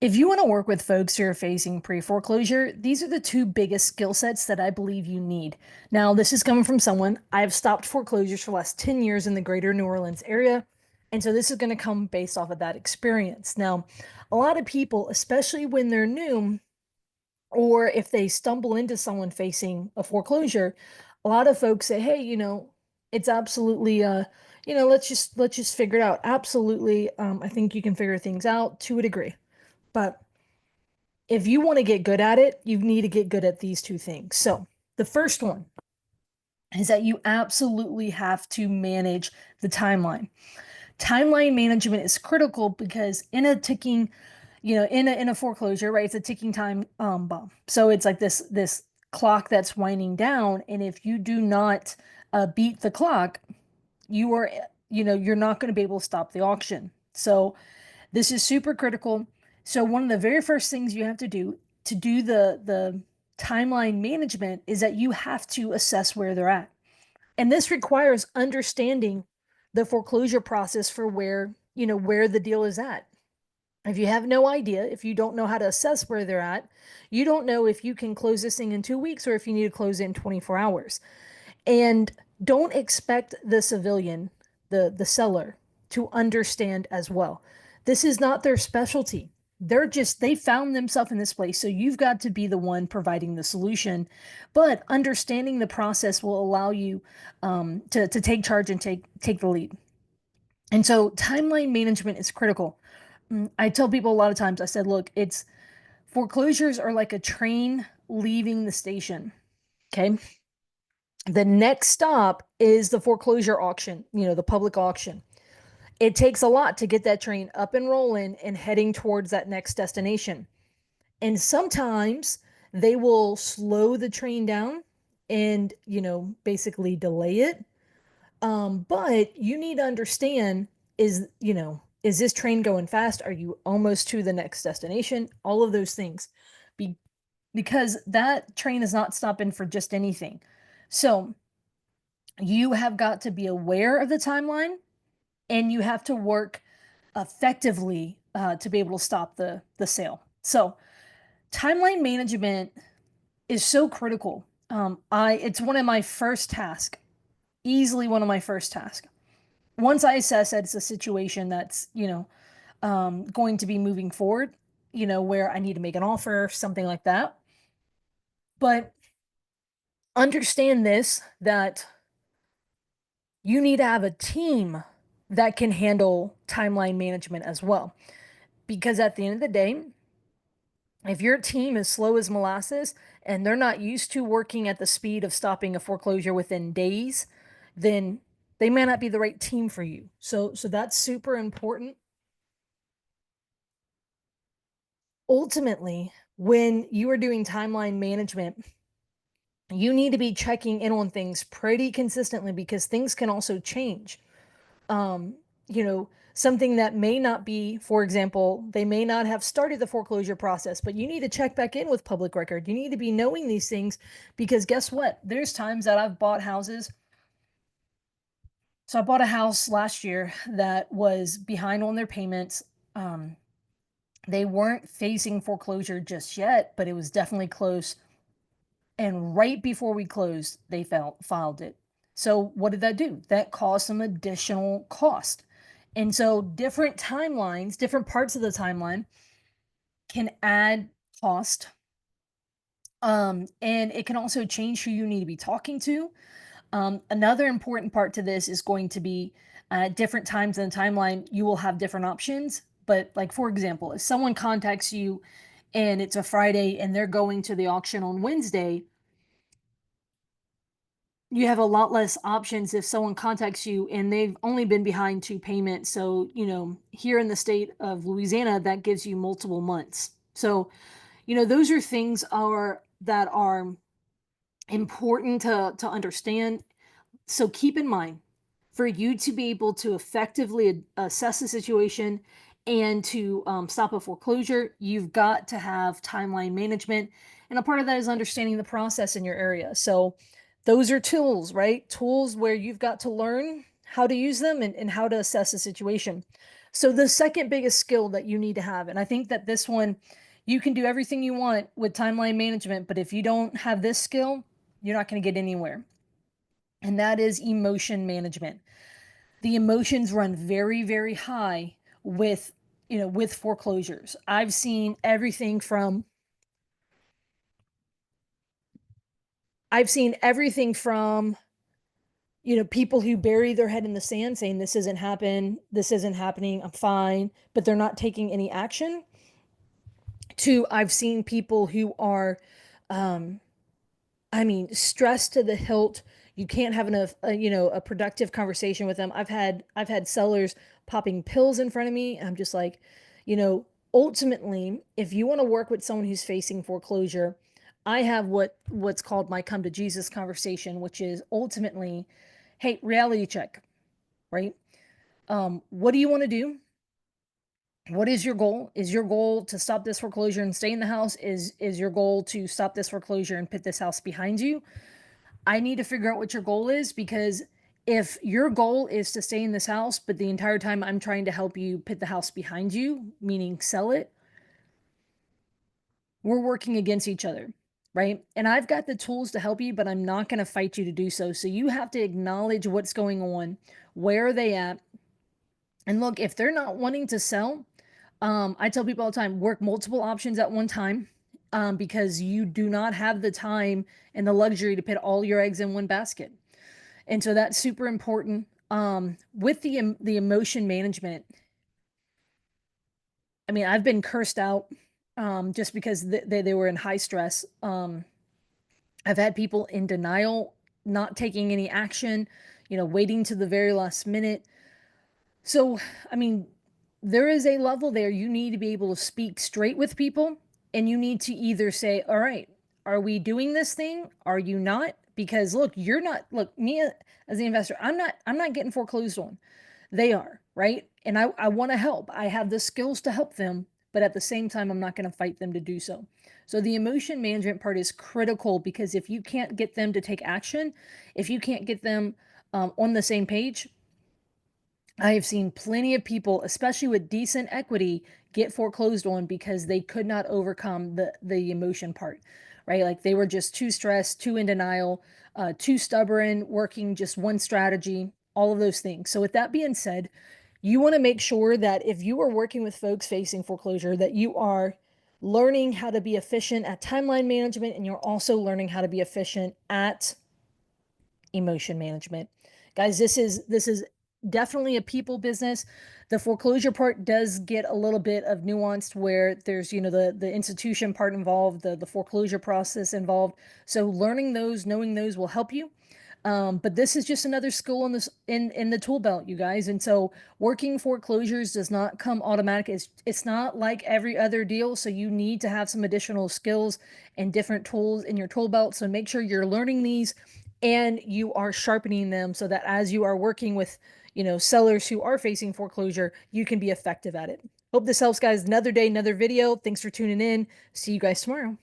If you want to work with folks who are facing pre-foreclosure, these are the two biggest skill sets that I believe you need. Now, this is coming from someone. I've stopped foreclosures for the last 10 years in the greater New Orleans area. And so this is going to come based off of that experience. Now, a lot of people, especially when they're new, or if they stumble into someone facing a foreclosure, a lot of folks say, "Hey, it's absolutely let's just figure it out." Absolutely. I think you can figure things out to a degree. But if you want to get good at it, you need to get good at these two things. So, the first one is that you absolutely have to manage the timeline. Timeline management is critical because in a ticking, in a foreclosure, right? It's a ticking time bomb. So it's like this clock that's winding down, and if you do not beat the clock, you are, you're not going to be able to stop the auction. So this is super critical. So one of the very first things you have to do the timeline management is that you have to assess where they're at. And this requires understanding the foreclosure process for where the deal is at. If you have no idea, if you don't know how to assess where they're at, you don't know if you can close this thing in 2 weeks or if you need to close it in 24 hours. And don't expect the civilian, the seller, to understand as well. This is not their specialty. They found themselves in this place. So you've got to be the one providing the solution. But understanding the process will allow you to take charge and take the lead. And so timeline management is critical. I tell people a lot of times, I said, look, it's foreclosures are like a train leaving the station. Okay. The next stop is the foreclosure auction, the public auction. It takes a lot to get that train up and rolling and heading towards that next destination. And sometimes they will slow the train down and, basically delay it. But you need to understand is this train going fast? Are you almost to the next destination? All of those things. Be because that train is not stopping for just anything. So you have got to be aware of the timeline and you have to work effectively to be able to stop the sale. So timeline management is so critical. I It's one of my first tasks, easily one of my first tasks. Once I assess that it's a situation that's going to be moving forward, where I need to make an offer, something like that. But understand this that you need to have a team that can handle timeline management as well. Because at the end of the day, if your team is slow as molasses and they're not used to working at the speed of stopping a foreclosure within days, then they may not be the right team for you. So that's super important. Ultimately, when you are doing timeline management, you need to be checking in on things pretty consistently because things can also change. um, something that may not be, for example, they may not have started the foreclosure process, but you need to check back in with public record. You need to be knowing these things because guess what? There's times that I've bought houses. So I bought a house last year that was behind on their payments. Um, they weren't facing foreclosure just yet, but it was definitely close. And right before we closed, they filed it. So what did that do? That caused some additional cost. And so different timelines, different parts of the timeline can add cost. And it can also change who you need to be talking to. Another important part to this is going to be different times in the timeline, you will have different options. But like, for example, if someone contacts you and it's a Friday and they're going to the auction on Wednesday, you have a lot less options if someone contacts you and they've only been behind two payments. So, here in the state of Louisiana, that gives you multiple months. So, those are things that are important to understand. So keep in mind, for you to be able to effectively assess the situation and to stop a foreclosure, you've got to have timeline management. And a part of that is understanding the process in your area. So those are tools, right? Tools where you've got to learn how to use them and how to assess the situation. So the second biggest skill that you need to have, and I think that this one, you can do everything you want with timeline management, but if you don't have this skill, you're not going to get anywhere. And that is emotion management. The emotions run very, very high with, with foreclosures. I've seen everything from, people who bury their head in the sand saying this isn't happening, I'm fine, but they're not taking any action, to I've seen people who are, um, I mean, stressed to the hilt. You can't have a productive conversation with them. I've had sellers popping pills in front of me, and I'm just like, you know, ultimately, if you want to work with someone who's facing foreclosure, I have what's called my come to Jesus conversation, which is ultimately, hey, reality check, right? What do you want to do? What is your goal? Is your goal to stop this foreclosure and stay in the house? Is your goal to stop this foreclosure and put this house behind you? I need to figure out what your goal is, because if your goal is to stay in this house, but the entire time I'm trying to help you put the house behind you, meaning sell it, we're working against each other, right? And I've got the tools to help you, but I'm not going to fight you to do so. So you have to acknowledge what's going on. Where are they at? And look, if they're not wanting to sell, I tell people all the time, work multiple options at one time, because you do not have the time and the luxury to put all your eggs in one basket. And so that's super important. With the emotion management, I mean, I've been cursed out, just because they were in high stress. I've had people in denial, not taking any action, waiting to the very last minute. So, I mean, there is a level there. You need to be able to speak straight with people, and you need to either say, all right, are we doing this thing? Are you not? Because look, you're not, look, me as the investor, I'm not getting foreclosed on. They are, right? And I want to help. I have the skills to help them, but at the same time, I'm not going to fight them to do so. So the emotion management part is critical, because if you can't get them to take action, if you can't get them on the same page, I have seen plenty of people, especially with decent equity, get foreclosed on because they could not overcome the emotion part, right? Like they were just too stressed, too in denial, too stubborn, working just one strategy, all of those things. So with that being said, you want to make sure that if you are working with folks facing foreclosure, that you are learning how to be efficient at timeline management, and you're also learning how to be efficient at emotion management. Guys, this is definitely a people business. The foreclosure part does get a little bit of nuanced, where there's, the institution part involved, the foreclosure process involved. So learning those, knowing those will help you. But this is just another skill in the tool belt, you guys. And so working foreclosures does not come automatic. It's not like every other deal. So you need to have some additional skills and different tools in your tool belt. So make sure you're learning these and you are sharpening them, so that as you are working with, sellers who are facing foreclosure, you can be effective at it. Hope this helps, guys. Another day, another video. Thanks for tuning in. See you guys tomorrow.